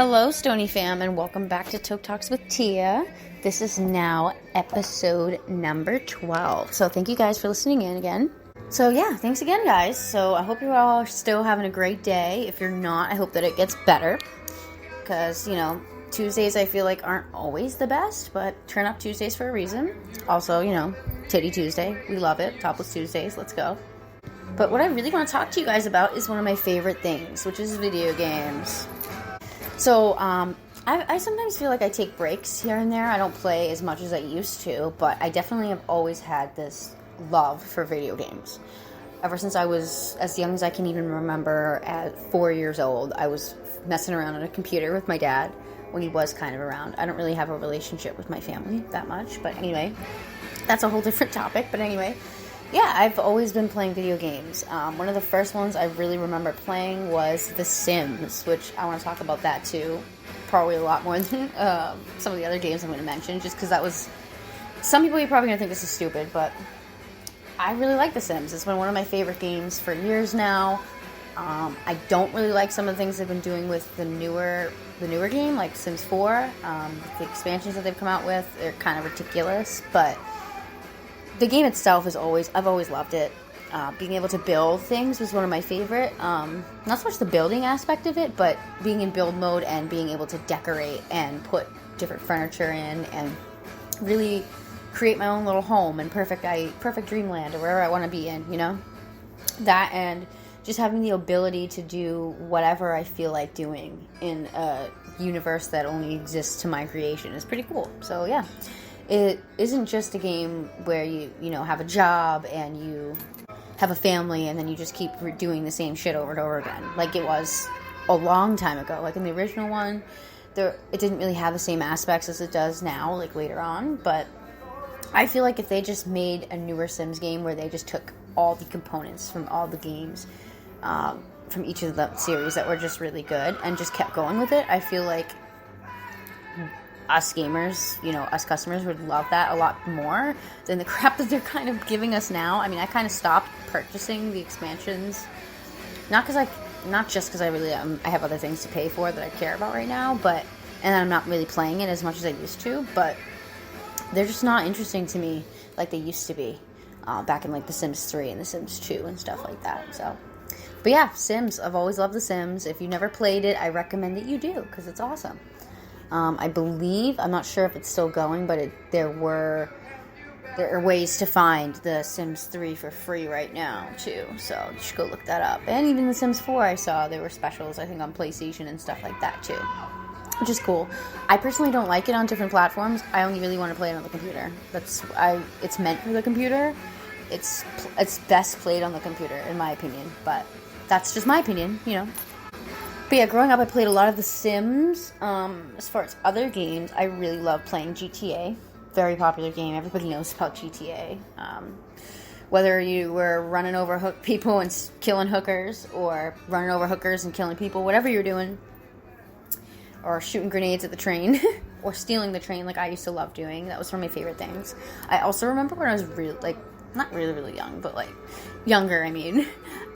Hello, Stoney fam, and welcome back to TokeTalks with Tia. This is now episode number 12. So thank you guys for listening in again. So yeah, thanks again, guys. So I hope you're all still having a great day. If you're not, I hope that it gets better. Because, Tuesdays I feel like aren't always the best, but turn up Tuesdays for a reason. Also, Titty Tuesday. We love it. Topless Tuesdays. Let's go. But what I really want to talk to you guys about is one of my favorite things, which is video games. So, I sometimes feel like I take breaks here and there. I don't play as much as I used to, but I definitely have always had this love for video games. Ever since I was as young as I can even remember, at 4 years old, I was messing around on a computer with my dad when he was kind of around. I don't really have a relationship with my family that much, but anyway, that's a whole different topic. But anyway, yeah, I've always been playing video games. One of the first ones I really remember playing was The Sims, which I want to talk about that too. Probably a lot more than some of the other games I'm going to mention, just because that was... Some people are probably going to think this is stupid, but I really like The Sims. It's been one of my favorite games for years now. I don't really like some of the things they've been doing with the newer game, like Sims 4. The expansions that they've come out with, they're kind of ridiculous, but the game itself I've always loved it. Being able to build things was one of my favorite. Not so much the building aspect of it, but being in build mode and being able to decorate and put different furniture in and really create my own little home and perfect dreamland or wherever I want to be in, That and just having the ability to do whatever I feel like doing in a universe that only exists to my creation is pretty cool. So yeah. It isn't just a game where you have a job and you have a family and then you just keep doing the same shit over and over again. Like it was a long time ago. Like in the original one, it didn't really have the same aspects as it does now, like later on. But I feel like if they just made a newer Sims game where they just took all the components from all the games, from each of the series that were just really good and just kept going with it, I feel like us gamers, us customers would love that a lot more than the crap that they're kind of giving us now. I mean, I kind of stopped purchasing the expansions, not just because I have other things to pay for that I care about right now, and I'm not really playing it as much as I used to, but they're just not interesting to me like they used to be back in like The Sims 3 and The Sims 2 and stuff like that. So, but yeah, Sims. I've always loved The Sims. If you've never played it, I recommend that you do because it's awesome. I believe, I'm not sure if it's still going, but there are ways to find The Sims 3 for free right now, too. So you should go look that up. And even The Sims 4 I saw, there were specials, I think, on PlayStation and stuff like that, too. Which is cool. I personally don't like it on different platforms. I only really want to play it on the computer. It's meant for the computer. It's best played on the computer, in my opinion. But that's just my opinion, But yeah, growing up, I played a lot of The Sims. As far as other games, I really love playing GTA. Very popular game. Everybody knows about GTA. Whether you were running over people and killing hookers, or running over hookers and killing people, whatever you're doing, or shooting grenades at the train, or stealing the train like I used to love doing. That was one of my favorite things. I also remember when I was not really, really young, but younger,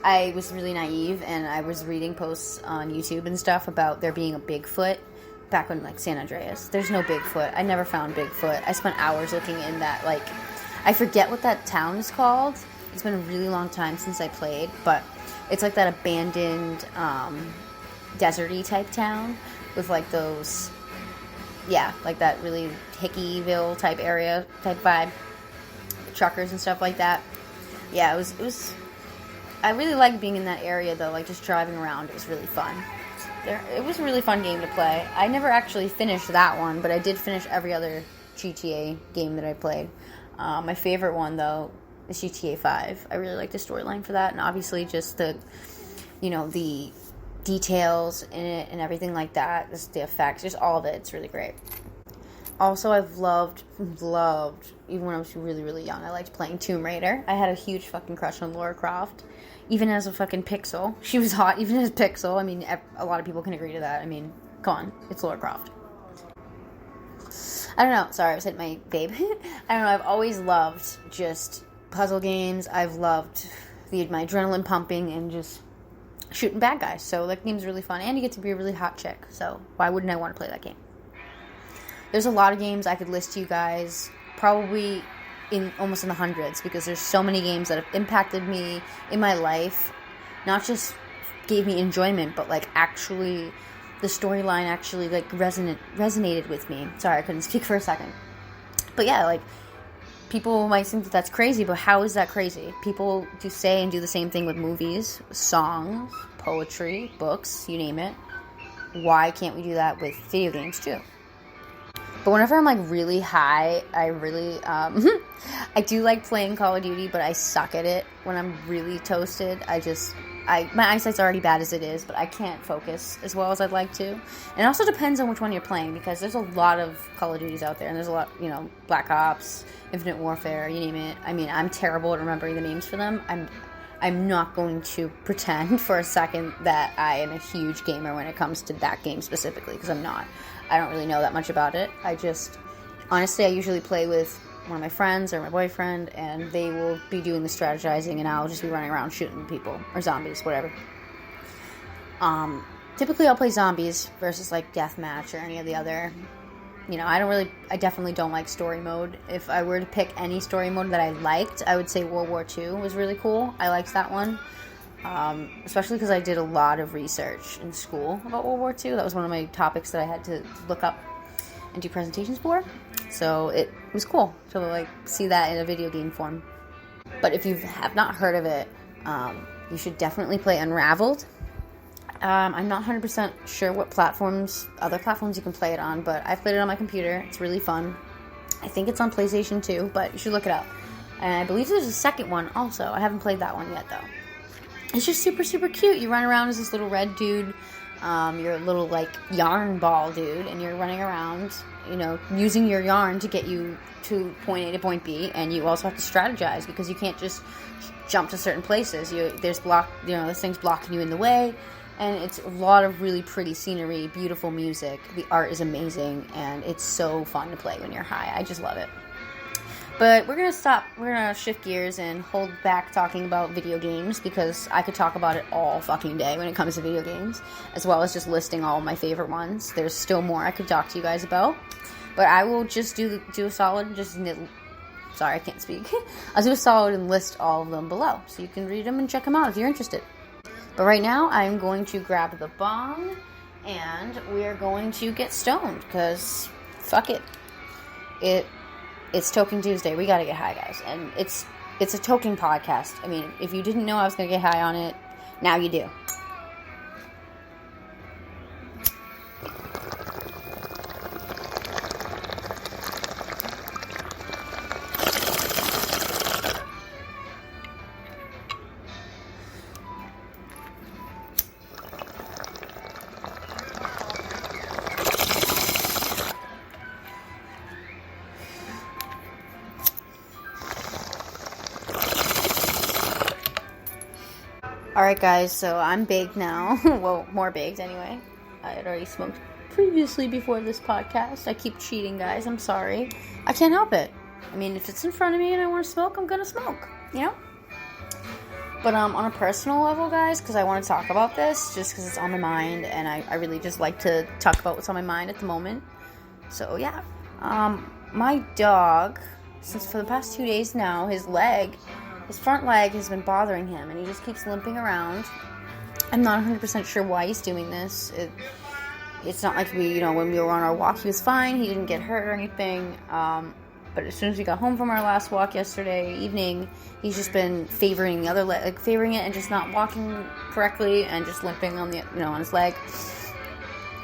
I was really naive, and I was reading posts on YouTube and stuff about there being a Bigfoot back when, San Andreas. There's no Bigfoot. I never found Bigfoot. I spent hours looking in that, I forget what that town is called. It's been a really long time since I played, but it's like that abandoned, deserty type town with, those, that really Hickeyville type area, type vibe. Truckers and stuff like that. Yeah, it was I really liked being in that area though, just driving around. It was really fun. It was a really fun game to play. I never actually finished that one, but I did finish every other GTA game that I played. My favorite one though is GTA 5. I really like the storyline for that, and obviously just the the details in it and everything like that, just the effects, just all of it. It's really great. Also, I've loved, even when I was really, really young, I liked playing Tomb Raider. I had a huge fucking crush on Lara Croft, even as a fucking pixel. She was hot, even as pixel. A lot of people can agree to that. Come on, it's Lara Croft. I don't know, sorry, I was hitting my babe. I don't know, I've always loved just puzzle games. I've loved my adrenaline pumping and just shooting bad guys. So that game's really fun, and you get to be a really hot chick. So why wouldn't I want to play that game? There's a lot of games I could list to you guys, probably almost in the hundreds, because there's so many games that have impacted me in my life. Not just gave me enjoyment, but like actually the storyline actually like resonated with me. Sorry, I couldn't speak for a second. But yeah, like, people might think that that's crazy, but how is that crazy? People do say and do the same thing with movies, songs, poetry, books, you name it. Why can't we do that with video games too? But whenever I'm like really high, I really, I do like playing Call of Duty, but I suck at it. When I'm really toasted, my eyesight's already bad as it is, but I can't focus as well as I'd like to. And it also depends on which one you're playing, because there's a lot of Call of Duties out there, and there's a lot, Black Ops, Infinite Warfare, you name it. I mean, I'm terrible at remembering the names for them. I'm not going to pretend for a second that I am a huge gamer when it comes to that game specifically, because I'm not. I don't really know that much about it. Honestly, I usually play with one of my friends or my boyfriend, and they will be doing the strategizing, and I'll just be running around shooting people, or zombies, whatever. Typically I'll play zombies versus like deathmatch or any of the other, I definitely don't like story mode. If I were to pick any story mode that I liked, I would say World War II was really cool. I liked that one. Especially because I did a lot of research in school about World War II. That was one of my topics that I had to look up and do presentations for. So it was cool to like see that in a video game form. But if you have not heard of it, you should definitely play Unraveled. I'm not 100% sure what other platforms you can play it on, but I've played it on my computer. It's really fun. I think it's on PlayStation 2, but you should look it up. And I believe there's a second one also. I haven't played that one yet, though. It's just super, super cute. You run around as this little red dude. You're a little, like, yarn ball dude, and you're running around, using your yarn to get you to point A to point B, and you also have to strategize, because you can't just jump to certain places. This thing's blocking you in the way, and it's a lot of really pretty scenery, beautiful music. The art is amazing, and it's so fun to play when you're high. I just love it. But we're going to shift gears and hold back talking about video games, because I could talk about it all fucking day when it comes to video games, as well as just listing all of my favorite ones. There's still more I could talk to you guys about, but I will just do a solid, sorry, I can't speak. I'll do a solid and list all of them below, so you can read them and check them out if you're interested. But right now, I'm going to grab the bong, and we're going to get stoned, because fuck it. It's Toking Tuesday. We gotta get high, guys. And it's a toking podcast. I mean, if you didn't know I was gonna get high on it, now you do. Alright guys, so I'm baked now. Well, more baked anyway. I had already smoked previously before this podcast. I keep cheating, guys. I'm sorry. I can't help it. I mean, if it's in front of me and I want to smoke, I'm gonna smoke. But on a personal level, guys, because I want to talk about this, just because it's on my mind, and I really just like to talk about what's on my mind at the moment. So, yeah. My dog, since for the past 2 days now, his front leg has been bothering him, and he just keeps limping around. I'm not 100% sure why he's doing this. It's not like when we were on our walk, he was fine. He didn't get hurt or anything. But as soon as we got home from our last walk yesterday evening, he's just been favoring the other leg, like favoring it and just not walking correctly and just limping on on his leg.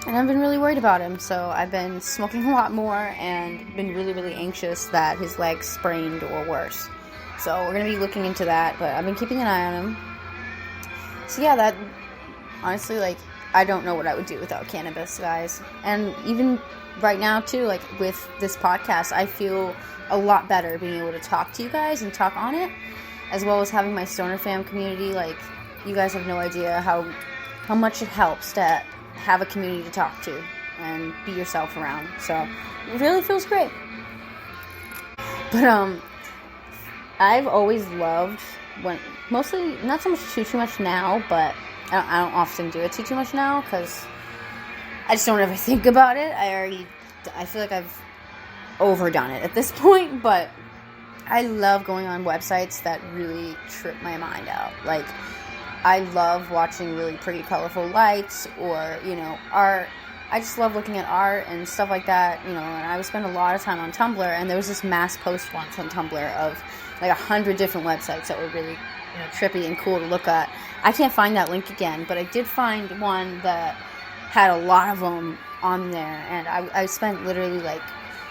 And I've been really worried about him, so I've been smoking a lot more and been really, really anxious that his leg's sprained or worse. So we're going to be looking into that, but I've been keeping an eye on him. So yeah, that, honestly, I don't know what I would do without cannabis, guys. And even right now, too, with this podcast, I feel a lot better being able to talk to you guys and talk on it, as well as having my Stoner Fam community. You guys have no idea how much it helps to have a community to talk to and be yourself around. So it really feels great. But, I've always loved when, mostly, not so much too much now, but I don't often do it too much now, because I just don't ever think about it. I feel like I've overdone it at this point, but I love going on websites that really trip my mind out. Like, I love watching really pretty, colorful lights, or, art. I just love looking at art and stuff like that, and I would spend a lot of time on Tumblr, and there was this mass post once on Tumblr of, 100 different websites that were really, trippy and cool to look at. I can't find that link again, but I did find one that had a lot of them on there, and I spent literally,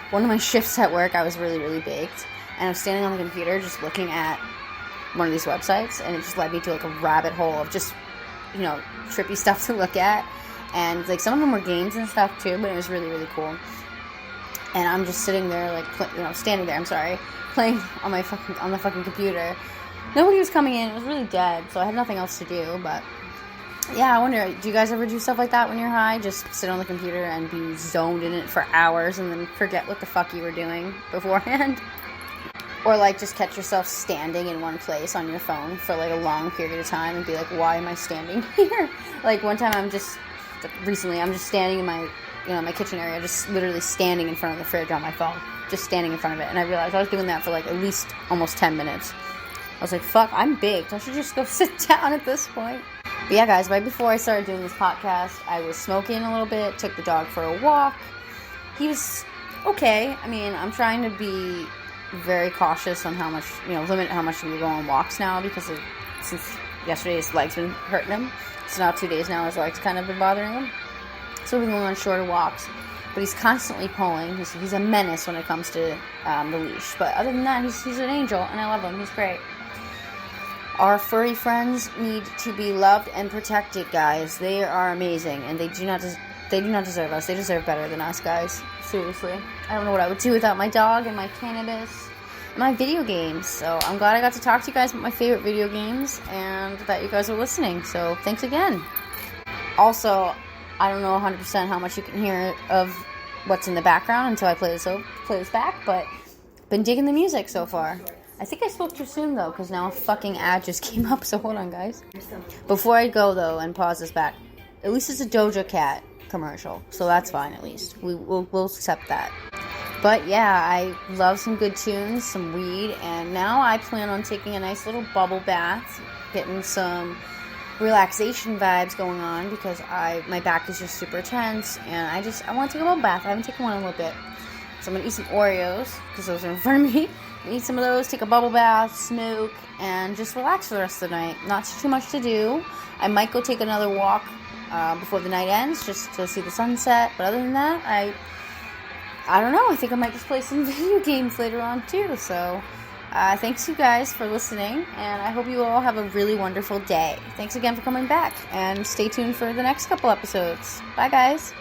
one of my shifts at work, I was really, really baked, and I was standing on the computer just looking at one of these websites, and it just led me to, a rabbit hole of just, trippy stuff to look at. And, some of them were games and stuff, too, but it was really, really cool. And I'm just sitting there, standing there, playing on the fucking computer. Nobody was coming in. It was really dead, so I had nothing else to do. But, yeah, I wonder, do you guys ever do stuff like that when you're high? Just sit on the computer and be zoned in it for hours and then forget what the fuck you were doing beforehand? Or, just catch yourself standing in one place on your phone for, a long period of time and be like, why am I standing here? One time recently, I'm just standing in my, my kitchen area, just literally standing in front of the fridge on my phone, just standing in front of it, and I realized I was doing that for, at least almost 10 minutes. I was like, fuck, I'm baked. I should just go sit down at this point. But yeah, guys, right before I started doing this podcast, I was smoking a little bit, took the dog for a walk. He was okay. I mean, I'm trying to be very cautious on how much, limit how much we go on walks now, because since yesterday his leg's been hurting him. So now 2 days now his leg's kind of been bothering him. So we've been going on shorter walks. But he's constantly pulling. He's a menace when it comes to the leash. But other than that, he's an angel, and I love him. He's great. Our furry friends need to be loved and protected, guys. They are amazing, and they do not deserve us. They deserve better than us, guys. Seriously. I don't know what I would do without my dog and my cannabis and my video games. So I'm glad I got to talk to you guys about my favorite video games and that you guys are listening. So thanks again. Also, I don't know 100% how much you can hear of what's in the background until I play this back, but been digging the music so far. I think I spoke too soon, though, because now a fucking ad just came up, so hold on, guys. Before I go, though, and pause this back, at least it's a Doja Cat commercial, so that's fine, at least. We'll accept that. But, yeah, I love some good tunes, some weed, and now I plan on taking a nice little bubble bath, getting some relaxation vibes going on, because my back is just super tense, and I want to take a bubble bath. I haven't taken one in a little bit. So I'm going to eat some Oreos, because those are in front of me. Eat some of those, take a bubble bath, smoke, and just relax for the rest of the night. Not too much to do. I might go take another walk before the night ends, just to see the sunset. But other than that, I don't know. I think I might just play some video games later on, too. So, thanks you guys for listening, and I hope you all have a really wonderful day. Thanks again for coming back, and stay tuned for the next couple episodes. Bye, guys.